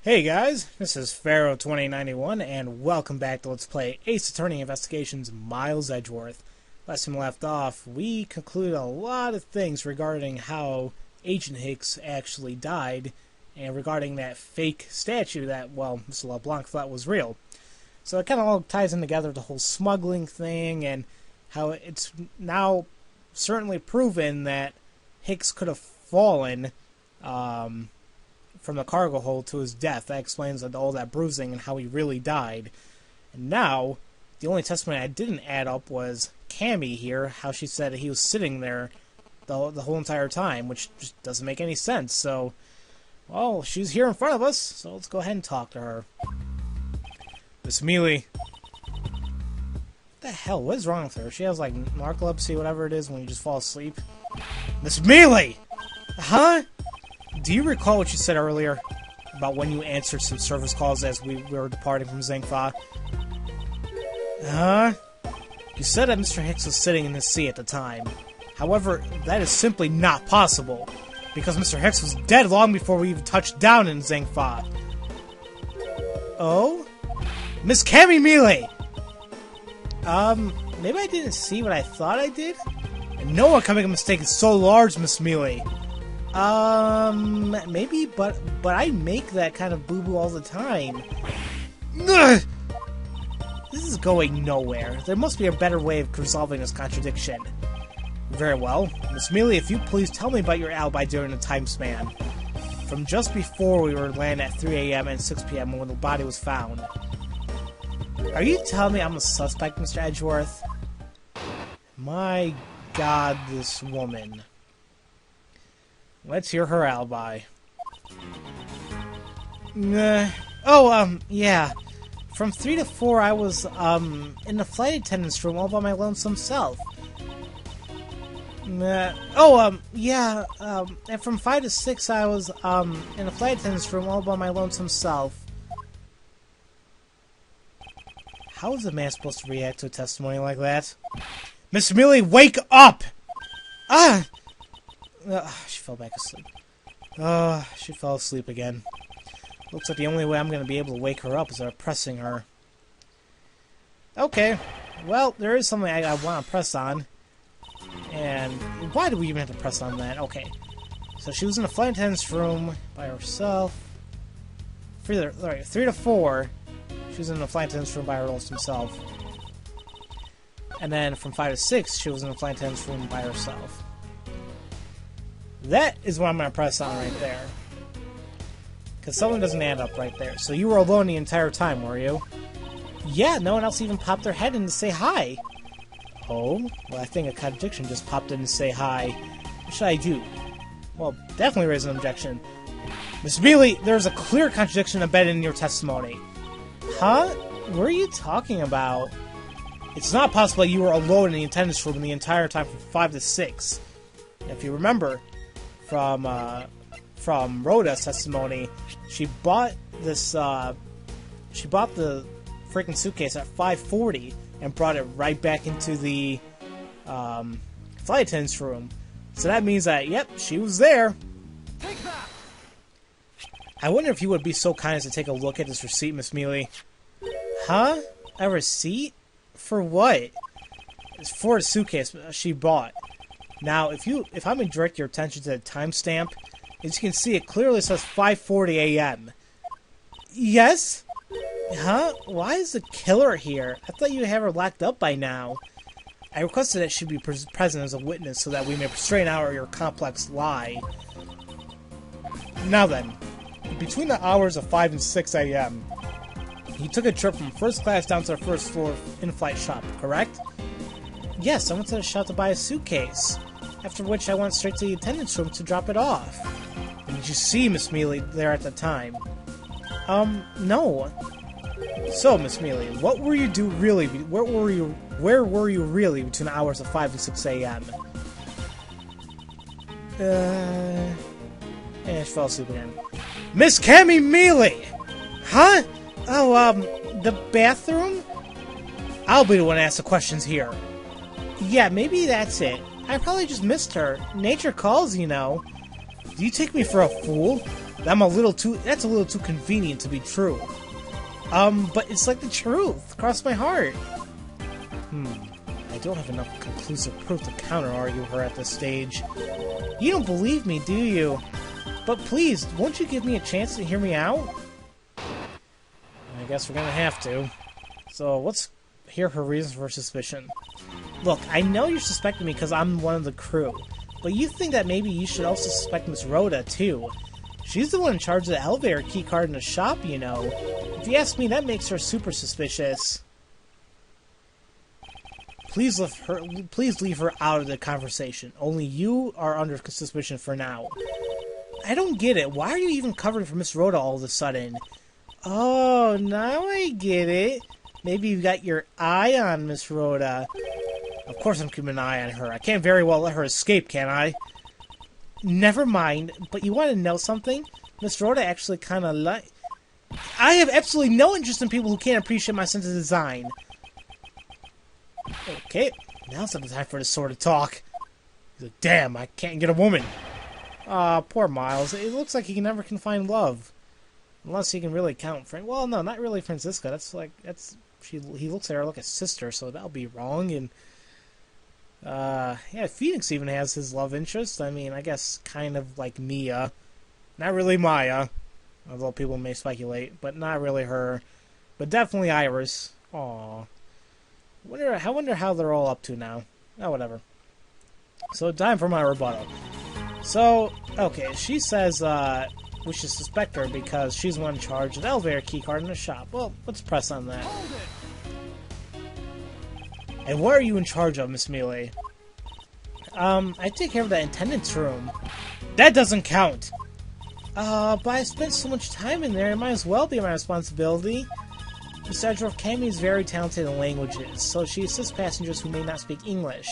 Hey guys, this is Pharaoh 2091 and welcome back to Let's Play Ace Attorney Investigations Miles Edgeworth. Last time we left off, we concluded a lot of things regarding how Agent Hicks actually died and regarding that fake statue that, well, Mr. LeBlanc thought was real. So it kind of all ties in together, the whole smuggling thing and how it's now certainly proven that Hicks could have fallen from the cargo hold to his death. That explains all that bruising and how he really died. And now, the only testimony I didn't add up was Cammy here, how she said he was sitting there the whole entire time, which just doesn't make any sense. So, well, she's here in front of us, so let's go ahead and talk to her. Miss Mealy. What the hell? What is wrong with her? She has, like, narcolepsy, whatever it is, when you just fall asleep. Miss Mealy! Huh? Do you recall what you said earlier about when you answered some service calls as we were departing from Zengfa? You said that Mr. Hicks was sitting in the sea at the time. However, that is simply not possible, because Mr. Hicks was dead long before we even touched down in Zengfa. Oh? Miss Cammy Mealy! Maybe I didn't see what I thought I did? And no one can make a mistake so large, Miss Mealy. Maybe, but I make that kind of boo-boo all the time. Ugh! This is going nowhere. There must be a better way of resolving this contradiction. Very well. Miss Mealy, if you please tell me about your alibi during the time span. From just before we were landing at 3 a.m. and 6 p.m. when the body was found. Are you telling me I'm a suspect, Mr. Edgeworth? My God, this woman. Let's hear her alibi. Yeah. From 3 to 4, I was, in the flight attendant's room all by my lonesome self. And from 5 to 6, I was, in the flight attendant's room all by my lonesome self. How is a man supposed to react to a testimony like that? Miss Mealy, wake up! She fell back asleep. She fell asleep again. Looks like the only way I'm going to be able to wake her up is by pressing her. Okay. Well, there is something I want to press on. And why do we even have to press on that? Okay. So she was in the flight attendant's room by herself. 3 to 4, she was in the flight attendant's room by herself. And then from 5 to 6, she was in the flight attendant's room by herself. That is what I'm going to press on right there. Because something doesn't add up right there. So you were alone the entire time, were you? Yeah, no one else even popped their head in to say hi. Oh? Well, I think a contradiction just popped in to say hi. What should I do? Well, definitely raise an objection. Miss Mealy, there's a clear contradiction embedded in your testimony. Huh? What are you talking about? It's not possible you were alone in the attendance room the entire time from 5 to 6. If you remember, from Rhoda's testimony, she bought this, she bought the freaking suitcase at 5:40 and brought it right back into the, flight attendant's room. So that means that, yep, she was there. Take that! I wonder if you would be so kind as to take a look at this receipt, Miss Mealy. Huh? A receipt? For what? It's for a suitcase she bought. Now, if I'm going to direct your attention to the timestamp, as you can see, it clearly says 5:40 a.m. Yes? Huh? Why is the killer here? I thought you'd have her locked up by now. I requested that she be present as a witness so that we may straighten out your complex lie. Now then, between the hours of 5 and 6 a.m., you took a trip from first class down to the first floor in-flight shop, correct? Yes, I went to the shop to buy a suitcase. After which I went straight to the attendant's room to drop it off. And did you see Miss Mealy there at the time? No. So, Miss Mealy, what were you where were you really between the hours of 5 and 6 a.m.? And she fell asleep again. Miss Cammy Mealy! Huh? Oh, the bathroom? I'll be the one to ask the questions here. Yeah, maybe that's it. I probably just missed her. Nature calls, you know. Do you take me for a fool? That's a little too convenient to be true. But it's like the truth. Cross my heart. I don't have enough conclusive proof to counter-argue her at this stage. You don't believe me, do you? But please, won't you give me a chance to hear me out? I guess we're gonna have to. So, let's hear her reasons for suspicion. Look, I know you're suspecting me because I'm one of the crew, but you think that maybe you should also suspect Miss Rhoda, too. She's the one in charge of the elevator keycard in the shop, you know. If you ask me, that makes her super suspicious. Please leave her out of the conversation. Only you are under suspicion for now. I don't get it. Why are you even covering for Miss Rhoda all of a sudden? Oh, now I get it. Maybe you've got your eye on Miss Rhoda. Of course I'm keeping an eye on her. I can't very well let her escape, can I? Never mind. But you want to know something? Miss Rhoda actually kind of like... I have absolutely no interest in people who can't appreciate my sense of design. Okay, now's not the time for this sort of talk. He's like, damn, I can't get a woman. Aw, poor Miles. It looks like he never can find love. Unless he can really count well, no, not really Francisca. He looks at her like a sister, so that'll be wrong. And, yeah, Phoenix even has his love interest. I mean, I guess kind of like Mia. Not really Maya. Although people may speculate, but not really her. But definitely Iris. Aw. I wonder how they're all up to now. Oh, whatever. So, time for my rebuttal. So, okay, she says, we should suspect her because she's the one in charge of the elevator keycard in the shop. Well, let's press on that. And what are you in charge of, Miss Mealy? I take care of the attendant's room. That doesn't count! But I spent so much time in there, it might as well be my responsibility. Miss Edgeworth Cammy is very talented in languages, so she assists passengers who may not speak English,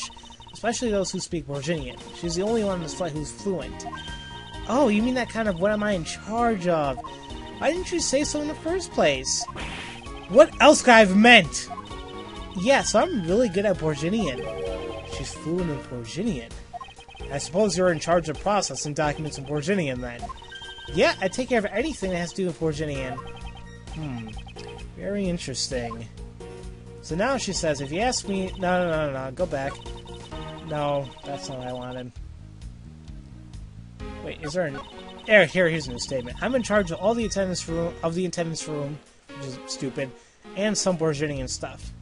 especially those who speak Borginian. She's the only one on this flight who's fluent. Oh, you mean that kind of what am I in charge of? Why didn't you say so in the first place? What else could I have meant? Yeah, so I'm really good at Borginian. She's fluent in Borginian. I suppose you're in charge of processing documents in Borginian then. Yeah, I take care of anything that has to do with Borginian. Very interesting. So now she says, if you ask me... No, go back. No, that's not what I wanted. Wait, is there an... Here's a new statement. I'm in charge of all the attendance room, which is stupid, and some Borginian stuff.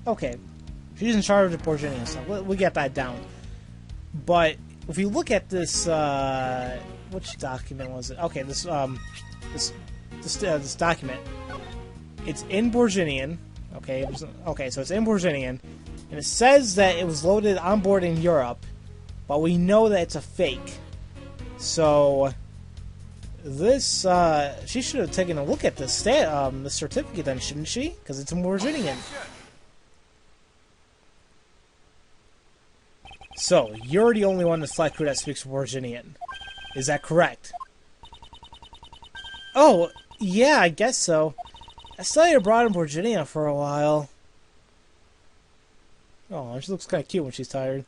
Okay. She's in charge of Borginian stuff. We'll get that down. But if you look at this, which document was it? Okay, this document. It's in Borginian. Okay, so it's in Borginian, and it says that it was loaded on board in Europe, but we know that it's a fake. So this, she should have taken a look at the certificate then, shouldn't she? Because it's in Borginian. So, you're the only one in the flight crew that speaks Borginian. Is that correct? Oh, yeah, I guess so. I studied abroad in Borginia for a while. Oh, she looks kind of cute when she's tired.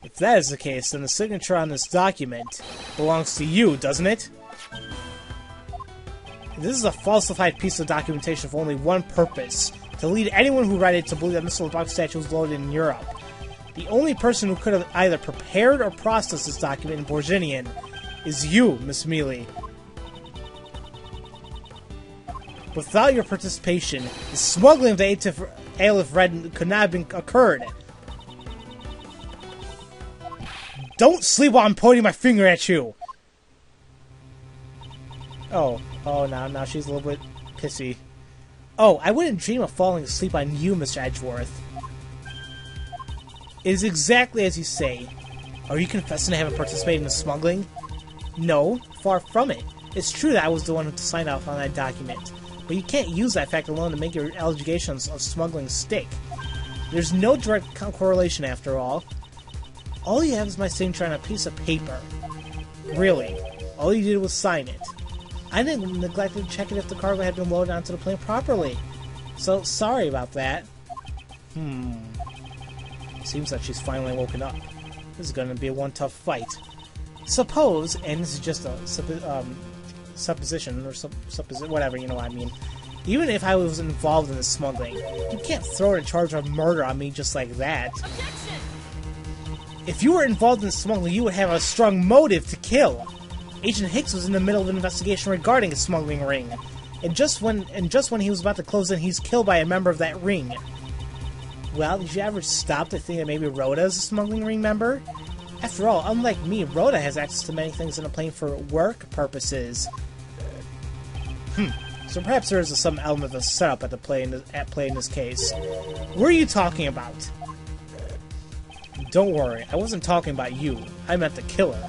If that is the case, then the signature on this document belongs to you, doesn't it? This is a falsified piece of documentation for only one purpose: to lead anyone who read it to believe that Mr. LeBlanc statue was loaded in Europe. The only person who could have either prepared or processed this document in Borginian is you, Miss Mealy. Without your participation, the smuggling of the Aleph Red could not have been occurred. Don't sleep while I'm pointing my finger at you! Oh, now she's a little bit pissy. Oh, I wouldn't dream of falling asleep on you, Mr. Edgeworth. It is exactly as you say. Are you confessing to having participated in the smuggling? No, far from it. It's true that I was the one who signed off on that document, but you can't use that fact alone to make your allegations of smuggling stick. There's no direct correlation after all. All you have is my signature on a piece of paper. Really, all you did was sign it. I didn't neglect to check it if the cargo had been loaded onto the plane properly. So, sorry about that. Seems like she's finally woken up. This is going to be one tough fight. Suppose, and this is just a supposition, or whatever, you know what I mean. Even if I was involved in the smuggling, you can't throw a charge of murder on me just like that. Objection! If you were involved in smuggling, you would have a strong motive to kill. Agent Hicks was in the middle of an investigation regarding a smuggling ring, and just when he was about to close in, he's killed by a member of that ring. Well, did you ever stop to think that maybe Rhoda is a smuggling ring member? After all, unlike me, Rhoda has access to many things in a plane for work purposes. So perhaps there is some element of a setup at play in this case. What are you talking about? Don't worry, I wasn't talking about you. I meant the killer.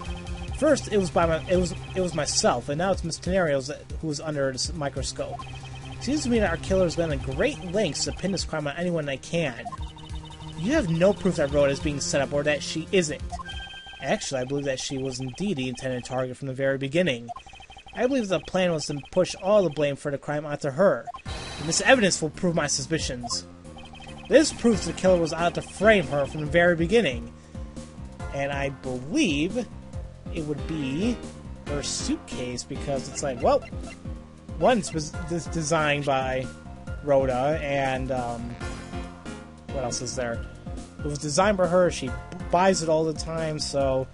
First, it was myself, and now it's Miss Tenarios who is under this microscope. Seems to me that our killer has been at great lengths to pin this crime on anyone they can. You have no proof that Rhoda is being set up, or that she isn't. Actually, I believe that she was indeed the intended target from the very beginning. I believe the plan was to push all the blame for the crime onto her, and this evidence will prove my suspicions. This proves the killer was out to frame her from the very beginning, and I believe it would be her suitcase, because it's like, well, once was designed by Rhoda, and what else is there? It was designed by her. She buys it all the time, so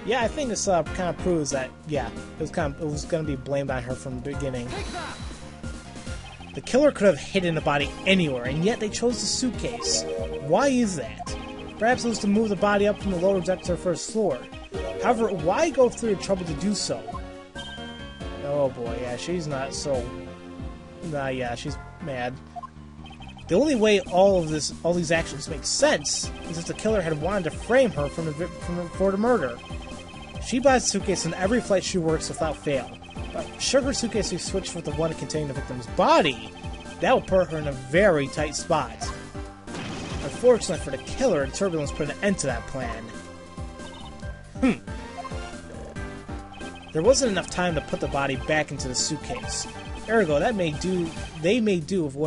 yeah, I think this kind of proves that it was going to be blamed on her from the beginning. The killer could have hidden the body anywhere, and yet they chose the suitcase. Why is that? Perhaps it was to move the body up from the lower deck to the first floor. However, why go through the trouble to do so? Oh boy, yeah, she's not so... yeah, she's mad. The only way all these actions make sense is if the killer had wanted to frame her for the murder. She buys the suitcase on every flight she works without fail. But should her suitcase be switched with the one containing the victim's body, that will put her in a very tight spot. Unfortunately for the killer, the turbulence put an end to that plan. There wasn't enough time to put the body back into the suitcase. Ergo, they made do with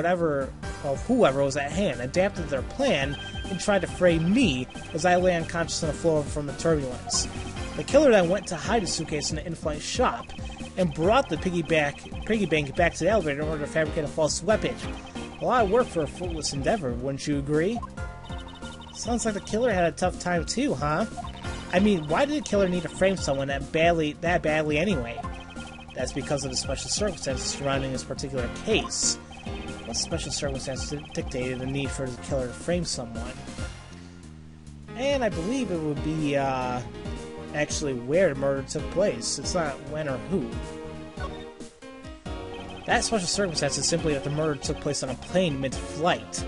whoever was at hand, adapted their plan, and tried to frame me as I lay unconscious on the floor from the turbulence. The killer then went to hide the suitcase in the in-flight shop, and brought the piggy bank back to the elevator in order to fabricate a false weapon. A lot of work for a fruitless endeavor, wouldn't you agree? Sounds like the killer had a tough time too, huh? I mean, why did the killer need to frame someone that badly anyway? That's because of the special circumstances surrounding this particular case. What special circumstances dictated the need for the killer to frame someone? And I believe it would be, actually where the murder took place. It's not when or who. That special circumstance is simply that the murder took place on a plane mid-flight.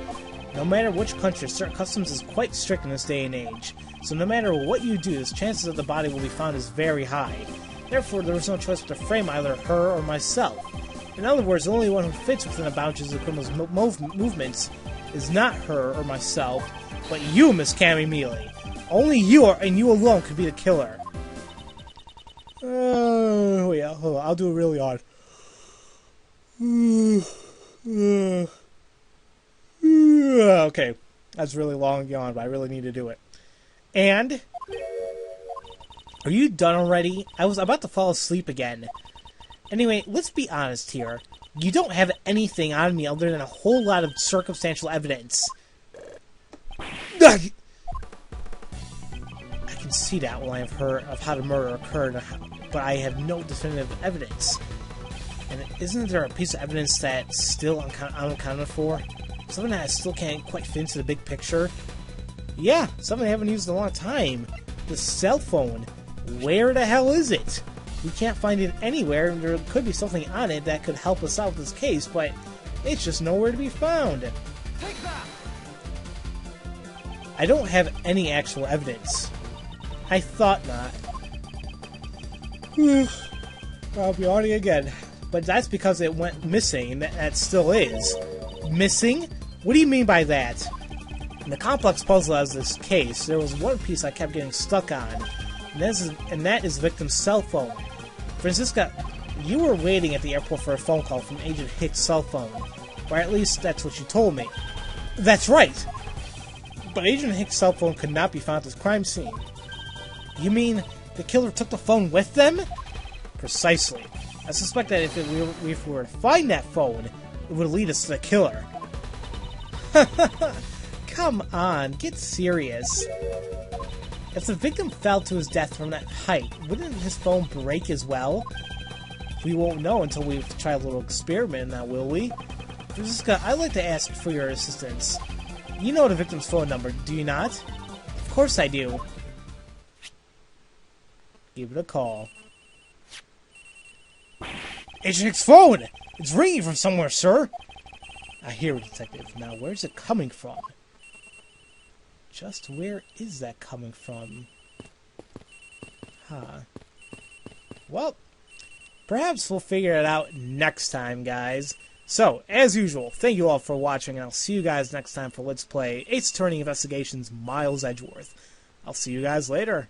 No matter which country, certain customs is quite strict in this day and age, so no matter what you do, the chances that the body will be found is very high. Therefore, there was no choice but to frame either her or myself. In other words, the only one who fits within the boundaries of the criminal's movements is not her or myself, but you, Miss Cammy Mealy. Only you and you alone could be the killer. Yeah, hold on, I'll do it really hard. Okay, that's really long yawn, but I really need to do it. And? Are you done already? I was about to fall asleep again. Anyway, let's be honest here. You don't have anything on me other than a whole lot of circumstantial evidence. I can see the outline of how the murder occurred, but I have no definitive evidence. And isn't there a piece of evidence that's still unaccounted for? Something that still can't quite fit into the big picture? Yeah, something I haven't used in a long time. The cell phone. Where the hell is it? We can't find it anywhere, and there could be something on it that could help us out with this case, but it's just nowhere to be found. Take that! I don't have any actual evidence. I thought not. I'll be on it again. But that's because it went missing, and that still is. Missing? What do you mean by that? In the complex puzzle as this case, there was one piece I kept getting stuck on, and that is the victim's cell phone. Francisca, you were waiting at the airport for a phone call from Agent Hicks' cell phone. Or at least that's what you told me. That's right! But Agent Hicks' cell phone could not be found at this crime scene. You mean The killer took the phone with them? Precisely. I suspect that if we were to find that phone, it would lead us to the killer. Come on, get serious. If the victim fell to his death from that height, wouldn't his phone break as well? We won't know until we've tried a little experiment now, will we? Francisca, I'd like to ask for your assistance. You know the victim's phone number, do you not? Of course I do. Give it a call. Agent Hick's phone! It's ringing from somewhere, sir! I hear it, Detective. Now, where's it coming from? Just where is that coming from? Huh. Well, perhaps we'll figure it out next time, guys. So, as usual, thank you all for watching, and I'll see you guys next time for Let's Play Ace Attorney Investigations Miles Edgeworth. I'll see you guys later.